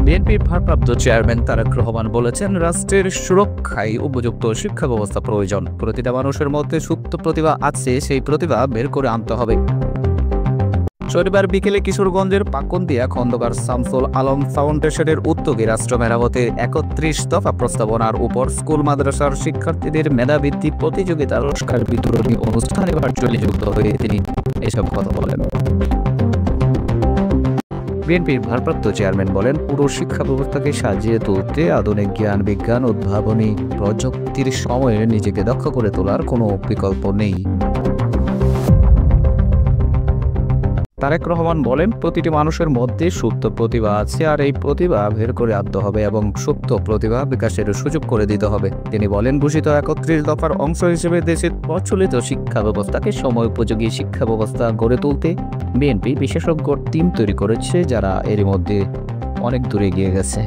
বিএনপির ভারপ্রাপ্ত চেয়ারম্যান তারেক রহমান বলেছেন, রাষ্ট্রের সুরক্ষায় উপযুক্ত শিক্ষা ব্যবস্থা প্রয়োজন। প্রতিটা মানুষের মধ্যে সুপ্ত প্রতিভা আছে, সেই প্রতিভা বের করে আনতে হবে। শনিবার বিকেলে কিশোরগঞ্জের পাকুন্দিয়া খন্দকার শামসুল আলম ফাউন্ডেশনের উদ্যোগে রাষ্ট্র মেরামতের ৩১ দফা প্রস্তাবনার উপর স্কুল মাদ্রাসার শিক্ষার্থীদের মেধাবৃত্তি প্রতিযোগিতার পুরস্কার বিতরণী অনুষ্ঠানে ভার্চুয়ালি যুক্ত হয়ে তিনি এসব কথা বলেন। বিএনপির ভারপ্রাপ্ত চেয়ারম্যান বলেন, পুরো শিক্ষা ব্যবস্থাকে সাজিয়ে তুলতে আধুনিক জ্ঞান, বিজ্ঞান, উদ্ভাবনী প্রযুক্তির সময়ে নিজেকে দক্ষ করে তোলার কোনো বিকল্প নেই। তারেক রহমান বলেন, প্রতিটি মানুষের মধ্যে সুপ্ত প্রতিভা আছে, আর এই প্রতিভা বের করে আনতে হবে এবং সুপ্ত প্রতিভা বিকাশের সুযোগ করে দিতে হবে। তিনি বলেন, ঘোষিত ৩১ দফার অংশ হিসেবে দেশের প্রচলিত শিক্ষা ব্যবস্থাকে সময় উপযোগী শিক্ষা ব্যবস্থা গড়ে তুলতে বিএনপি বিশেষজ্ঞ টিম তৈরি করেছে, যারা এর মধ্যে অনেক দূরে এগিয়ে গেছে।